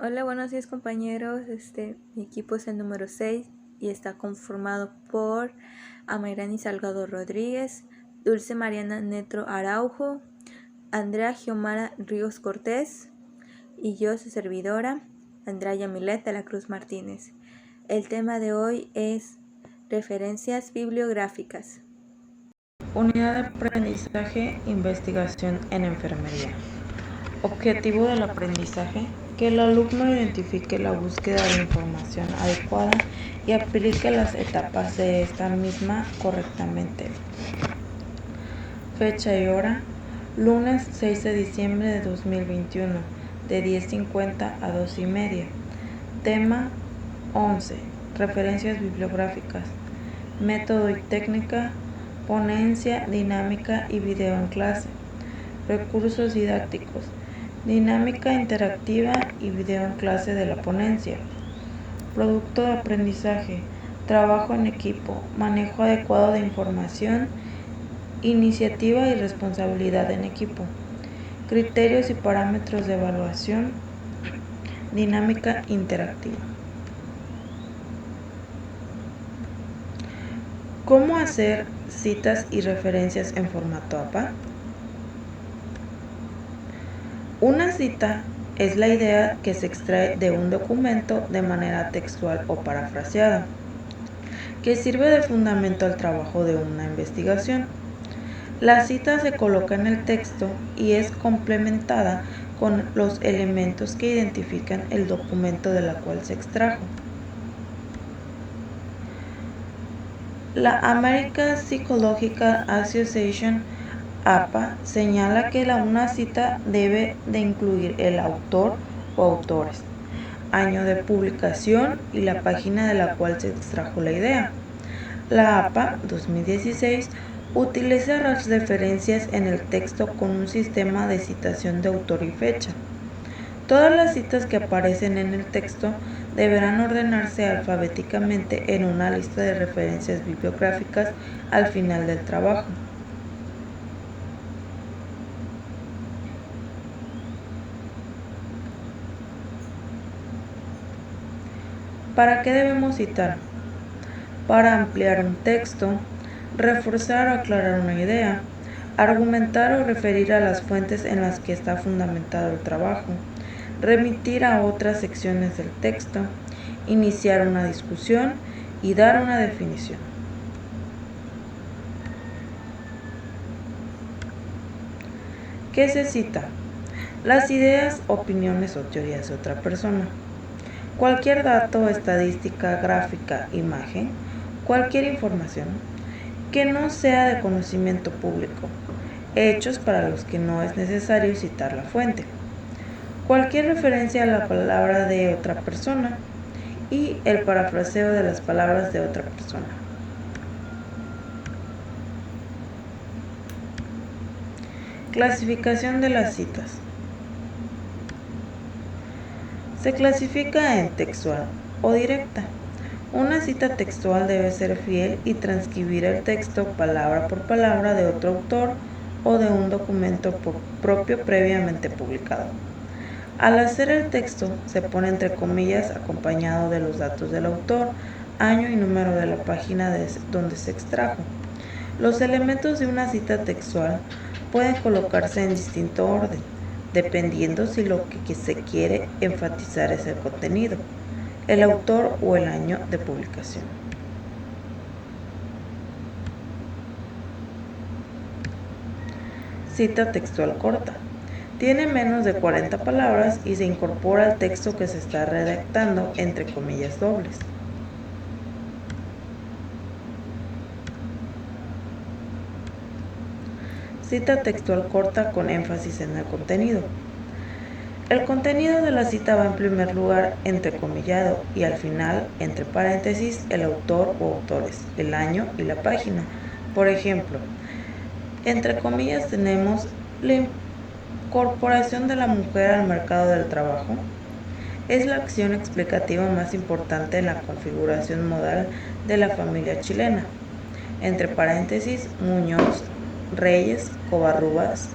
Hola, buenos días compañeros. Mi equipo es el número 6 y está conformado por Amairani Salgado Rodríguez, Dulce Mariana Netro Araujo, Andrea Giomara Ríos Cortés y yo, su servidora, Andrea Yamilet de la Cruz Martínez. El tema de hoy es referencias bibliográficas. Unidad de aprendizaje, investigación en enfermería. Objetivo del aprendizaje: que el alumno identifique la búsqueda de información adecuada y aplique las etapas de esta misma correctamente. Fecha y hora: lunes 6 de diciembre de 2021, de 10:50 a 2:30. Tema 11. Referencias bibliográficas. Método y técnica: ponencia, dinámica y video en clase. Recursos didácticos: dinámica interactiva y video en clase de la ponencia. Producto de aprendizaje: trabajo en equipo, manejo adecuado de información, iniciativa y responsabilidad en equipo. Criterios y parámetros de evaluación: dinámica interactiva. ¿Cómo hacer citas y referencias en formato APA? Una cita es la idea que se extrae de un documento de manera textual o parafraseada, que sirve de fundamento al trabajo de una investigación. La cita se coloca en el texto y es complementada con los elementos que identifican el documento de la cual se extrajo. La American Psychological Association, APA, señala que una cita debe de incluir el autor o autores, año de publicación y la página de la cual se extrajo la idea. La APA 2016 utiliza las referencias en el texto con un sistema de citación de autor y fecha. Todas las citas que aparecen en el texto deberán ordenarse alfabéticamente en una lista de referencias bibliográficas al final del trabajo. ¿Para qué debemos citar? Para ampliar un texto, reforzar o aclarar una idea, argumentar o referir a las fuentes en las que está fundamentado el trabajo, remitir a otras secciones del texto, iniciar una discusión y dar una definición. ¿Qué se cita? Las ideas, opiniones o teorías de otra persona. Cualquier dato, estadística, gráfica, imagen, cualquier información que no sea de conocimiento público, hechos para los que no es necesario citar la fuente. Cualquier referencia a la palabra de otra persona y el parafraseo de las palabras de otra persona. Clasificación de las citas. Se clasifica en textual o directa. Una cita textual debe ser fiel y transcribir el texto palabra por palabra de otro autor o de un documento propio previamente publicado. Al hacer el texto se pone entre comillas acompañado de los datos del autor, año y número de la página donde se extrajo. Los elementos de una cita textual pueden colocarse en distinto orden, dependiendo si lo que se quiere enfatizar es el contenido, el autor o el año de publicación. Cita textual corta. Tiene menos de 40 palabras y se incorpora al texto que se está redactando entre comillas dobles. Cita textual corta con énfasis en el contenido. El contenido de la cita va en primer lugar entrecomillado y al final, entre paréntesis, el autor o autores, el año y la página. Por ejemplo, entre comillas tenemos la incorporación de la mujer al mercado del trabajo. Es la acción explicativa más importante en la configuración modal de la familia chilena. Entre paréntesis, Muñoz, Reyes, Covarrubias,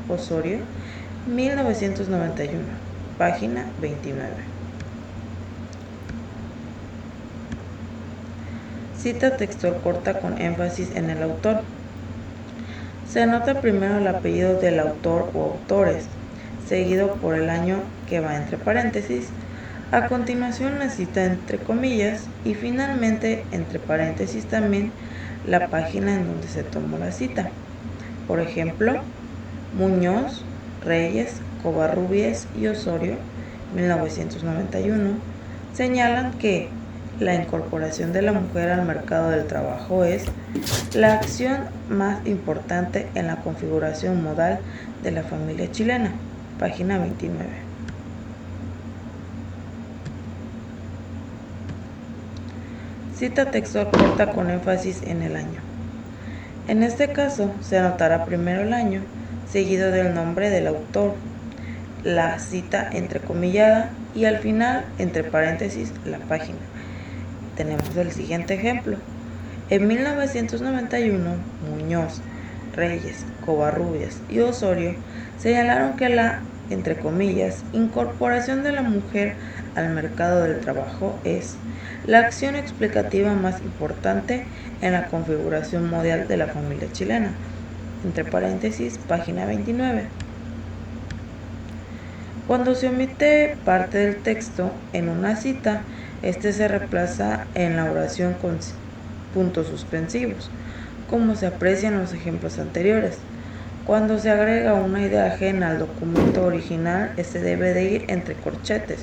Osorio, 1991. página 29. Cita textual corta con énfasis en el autor. Se anota primero el apellido del autor o autores, seguido por el año que va entre paréntesis, a continuación la cita entre comillas y finalmente entre paréntesis también la página en donde se tomó la cita. Por ejemplo, Muñoz, Reyes, Covarrubias y Osorio, 1991, señalan que la incorporación de la mujer al mercado del trabajo es la acción más importante en la configuración modal de la familia chilena, página 29. Cita textual corta con énfasis en el año. En este caso, se anotará primero el año, seguido del nombre del autor, la cita entrecomillada y al final, entre paréntesis, la página. Tenemos el siguiente ejemplo. En 1991, Muñoz, Reyes, Covarrubias y Osorio señalaron que la, entre comillas, incorporación de la mujer al mercado del trabajo es la acción explicativa más importante en la configuración modal de la familia chilena, entre paréntesis, página 29. Cuando se omite parte del texto en una cita, este se reemplaza en la oración con puntos suspensivos, como se aprecia en los ejemplos anteriores. Cuando se agrega una idea ajena al documento original, este debe de ir entre corchetes.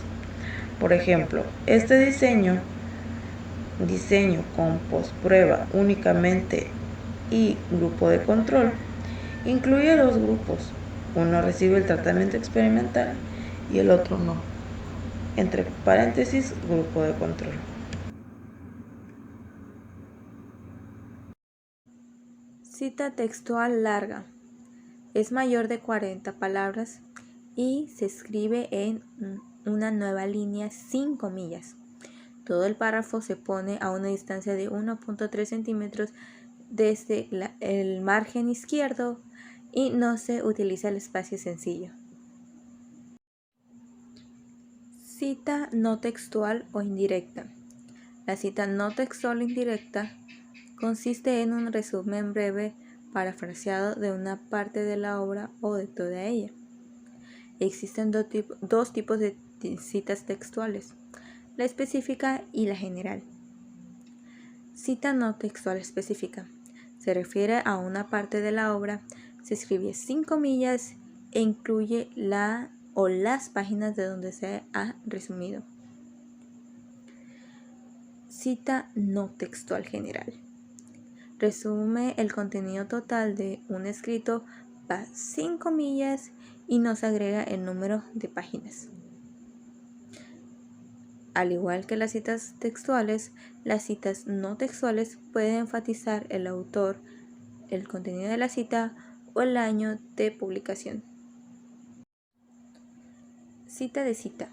Por ejemplo, este diseño con postprueba únicamente y grupo de control, incluye dos grupos. Uno recibe el tratamiento experimental y el otro no. Entre paréntesis, grupo de control. Cita textual larga. Es mayor de 40 palabras y se escribe en una nueva línea sin comillas. Todo el párrafo se pone a una distancia de 1.3 centímetros desde el margen izquierdo y no se utiliza el espacio sencillo. Cita no textual o indirecta. La cita no textual o indirecta consiste en un resumen breve parafraseado de una parte de la obra o de toda ella. Existen dos tipos de citas textuales, la específica y la general. Cita no textual específica. Se refiere a una parte de la obra, se escribe sin comillas e incluye la o las páginas de donde se ha resumido. Cita no textual general. Resume el contenido total de un escrito, va sin comillas y no se agrega el número de páginas. Al igual que las citas textuales, las citas no textuales pueden enfatizar el autor, el contenido de la cita o el año de publicación. Cita de cita.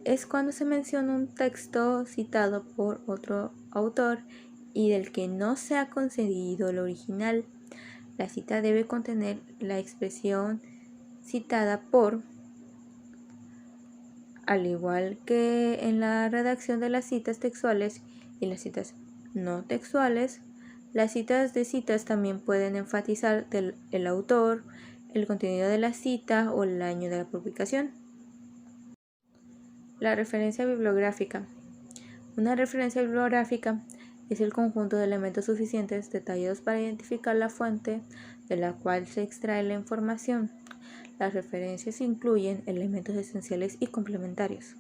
Es cuando se menciona un texto citado por otro autor y del que no se ha concedido el original. La cita debe contener la expresión citada por. Al igual que en la redacción de las citas textuales y las citas no textuales, las citas de citas también pueden enfatizar el autor, el contenido de la cita o el año de la publicación. La referencia bibliográfica. Una referencia bibliográfica es el conjunto de elementos suficientes detallados para identificar la fuente de la cual se extrae la información. Las referencias incluyen elementos esenciales y complementarios.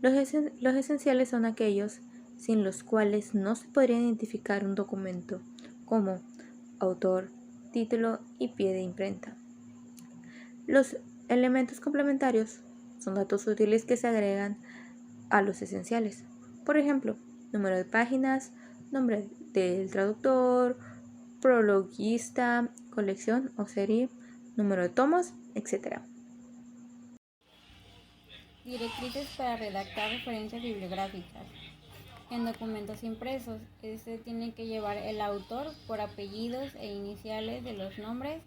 Los esenciales son aquellos sin los cuales no se podría identificar un documento, como autor, título y pie de imprenta. Los elementos complementarios son datos útiles que se agregan a los esenciales. Por ejemplo, número de páginas, nombre del traductor, prologuista, colección o serie, número de tomos, etc. Directrices para redactar referencias bibliográficas. En documentos impresos, tiene que llevar el autor por apellidos e iniciales de los nombres.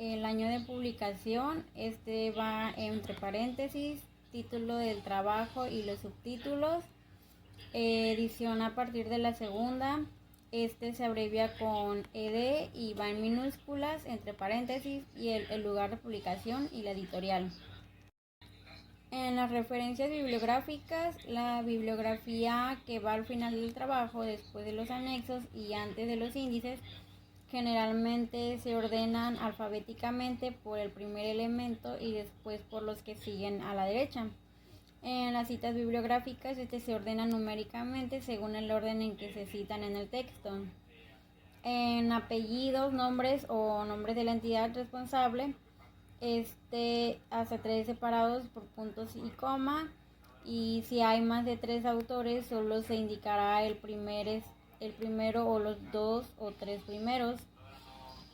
el año de publicación, este va entre paréntesis, título del trabajo y los subtítulos, edición a partir de la segunda, este se abrevia con ED y va en minúsculas entre paréntesis y el lugar de publicación y la editorial. En las referencias bibliográficas, la bibliografía que va al final del trabajo, después de los anexos y antes de los índices, generalmente se ordenan alfabéticamente por el primer elemento y después por los que siguen a la derecha. En las citas bibliográficas, se ordenan numéricamente según el orden en que se citan en el texto. En apellidos, nombres o nombres de la entidad responsable, hasta 3 separados por puntos y coma, y si hay más de 3 autores solo se indicará el primero o los 2 o 3 primeros.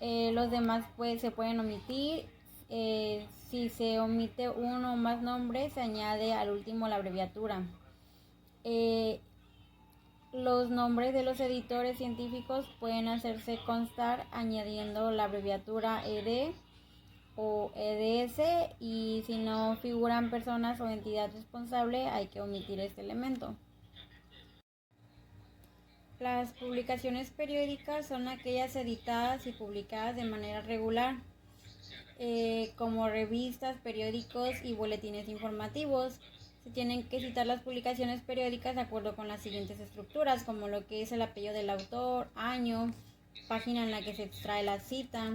Los demás se pueden omitir. Si se omite uno o más nombres, se añade al último la abreviatura. Los nombres de los editores científicos pueden hacerse constar añadiendo la abreviatura ED o EDS, y si no figuran personas o entidad responsable, hay que omitir este elemento. Las publicaciones periódicas son aquellas editadas y publicadas de manera regular, como revistas, periódicos y boletines informativos. Se tienen que citar las publicaciones periódicas de acuerdo con las siguientes estructuras, como lo que es el apellido del autor, año, página en la que se extrae la cita.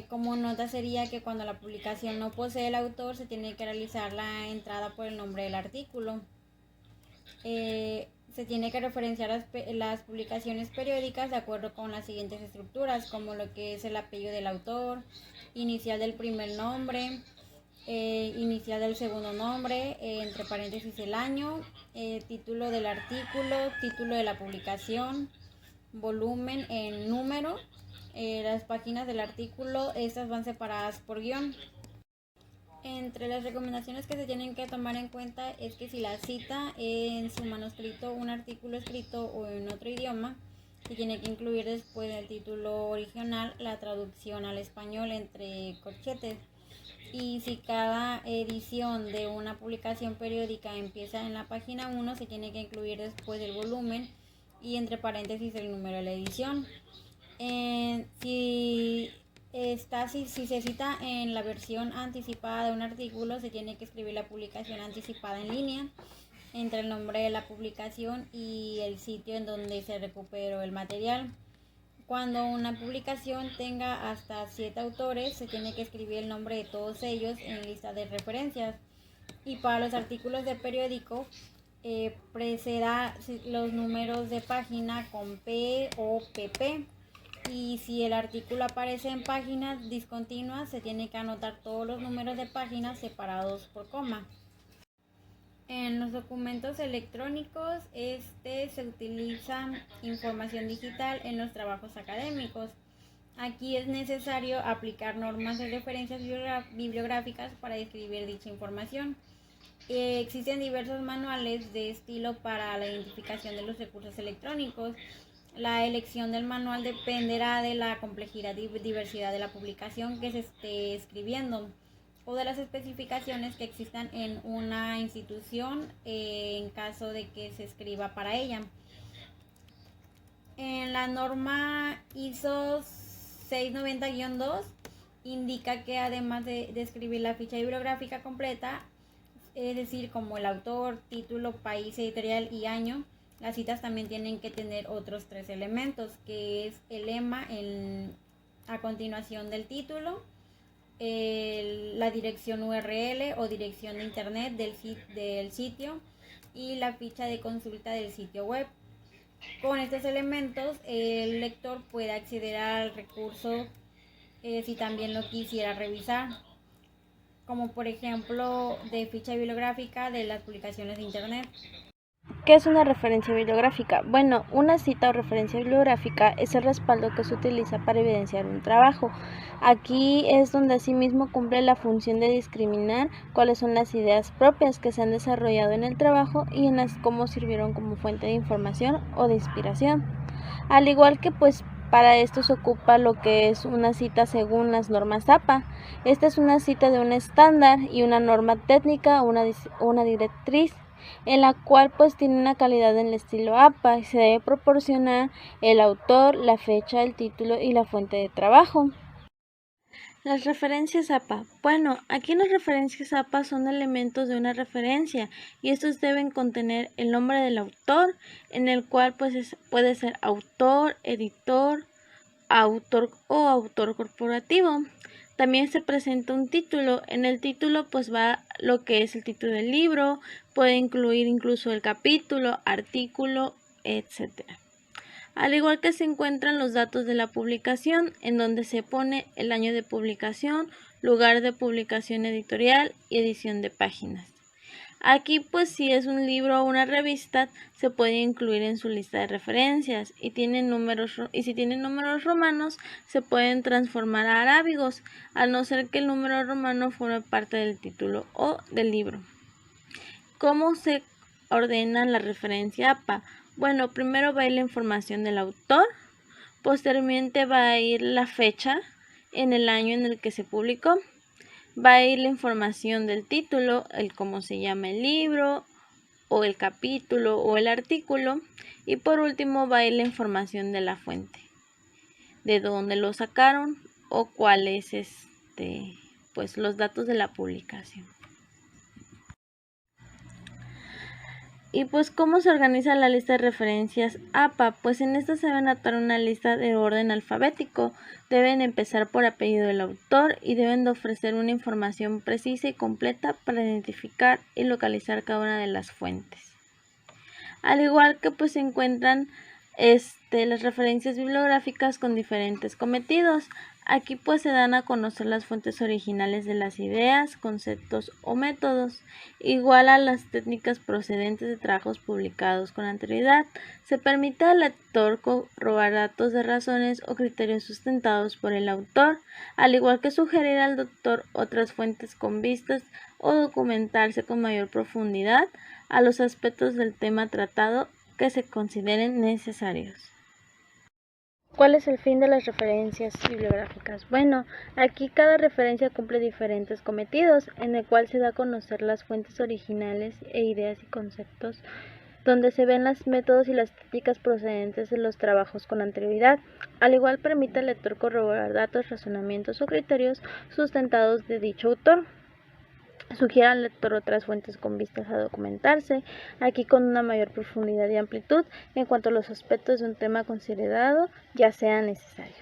Como nota sería que cuando la publicación no posee el autor, se tiene que realizar la entrada por el nombre del artículo. Se tiene que referenciar las publicaciones periódicas de acuerdo con las siguientes estructuras, como lo que es el apellido del autor, inicial del primer nombre, inicial del segundo nombre, entre paréntesis el año, título del artículo, título de la publicación, volumen en número. Las páginas del artículo, estas van separadas por guión. Entre las recomendaciones que se tienen que tomar en cuenta es que si la cita en su manuscrito un artículo escrito o en otro idioma, se tiene que incluir después del título original la traducción al español entre corchetes. Y si cada edición de una publicación periódica empieza en la página 1, se tiene que incluir después del volumen y entre paréntesis el número de la edición. Si se cita en la versión anticipada de un artículo, se tiene que escribir la publicación anticipada en línea entre el nombre de la publicación y el sitio en donde se recuperó el material. Cuando una publicación tenga hasta 7 autores, se tiene que escribir el nombre de todos ellos en lista de referencias. Y para los artículos de periódico, preceda los números de página con P o PP. Y si el artículo aparece en páginas discontinuas, se tiene que anotar todos los números de páginas separados por coma. En los documentos electrónicos, se utiliza información digital en los trabajos académicos. Aquí es necesario aplicar normas de referencias bibliográficas para describir dicha información. Existen diversos manuales de estilo para la identificación de los recursos electrónicos. La elección del manual dependerá de la complejidad y diversidad de la publicación que se esté escribiendo o de las especificaciones que existan en una institución en caso de que se escriba para ella. En la norma ISO 690-2 indica que además de escribir la ficha bibliográfica completa, es decir, como el autor, título, país, editorial y año, las citas también tienen que tener otros 3 elementos, que es el lema a continuación del título, la dirección URL o dirección de internet del sitio y la ficha de consulta del sitio web. Con estos elementos, el lector puede acceder al recurso si también lo quisiera revisar, como por ejemplo de ficha bibliográfica de las publicaciones de internet. ¿Qué es una referencia bibliográfica? Bueno, una cita o referencia bibliográfica es el respaldo que se utiliza para evidenciar un trabajo. Aquí es donde asimismo cumple la función de discriminar cuáles son las ideas propias que se han desarrollado en el trabajo y en las cómo sirvieron como fuente de información o de inspiración. Al igual que Para esto se ocupa lo que es una cita según las normas APA. Esta es una cita de un estándar y una norma técnica, una directriz, en la cual pues tiene una calidad en el estilo APA y se debe proporcionar el autor, la fecha, el título y la fuente de trabajo. Las referencias APA. Bueno, aquí las referencias APA son elementos de una referencia y estos deben contener el nombre del autor, en el cual pues puede ser autor, editor, autor o autor corporativo. También se presenta un título. En el título pues va lo que es el título del libro, puede incluir incluso el capítulo, artículo, etcétera. Al igual que se encuentran los datos de la publicación, en donde se pone el año de publicación, lugar de publicación editorial y edición de páginas. Aquí pues si es un libro o una revista se puede incluir en su lista de referencias y si tienen números romanos se pueden transformar a arábigos, al no ser que el número romano forme parte del título o del libro. ¿Cómo se ordena la referencia APA? Bueno, primero va a ir la información del autor, posteriormente va a ir la fecha en el año en el que se publicó, va a ir la información del título, el cómo se llama el libro, o el capítulo, o el artículo, y por último va a ir la información de la fuente, de dónde lo sacaron, o cuáles pues los datos de la publicación. Y pues, ¿cómo se organiza la lista de referencias APA? Pues en esta se debe anotar una lista de orden alfabético. Deben empezar por apellido del autor y deben de ofrecer una información precisa y completa para identificar y localizar cada una de las fuentes. Al igual que pues se encuentran las referencias bibliográficas con diferentes cometidos. Aquí pues se dan a conocer las fuentes originales de las ideas, conceptos o métodos, igual a las técnicas procedentes de trabajos publicados con anterioridad. Se permite al lector corroborar datos de razones o criterios sustentados por el autor, al igual que sugerir al lector otras fuentes con vistas o documentarse con mayor profundidad a los aspectos del tema tratado que se consideren necesarios. ¿Cuál es el fin de las referencias bibliográficas? Bueno, aquí cada referencia cumple diferentes cometidos, en el cual se da a conocer las fuentes originales e ideas y conceptos, donde se ven los métodos y las técnicas procedentes de los trabajos con anterioridad. Al igual permite al lector corroborar datos, razonamientos o criterios sustentados de dicho autor. Sugiere al lector otras fuentes con vistas a documentarse, aquí con una mayor profundidad y amplitud en cuanto a los aspectos de un tema considerado ya sea necesario.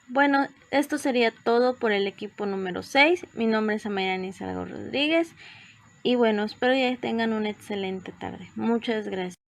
Bueno, esto sería todo por el equipo número 6. Mi nombre es Amairani Salgado Rodríguez y bueno, espero ya tengan una excelente tarde. Muchas gracias.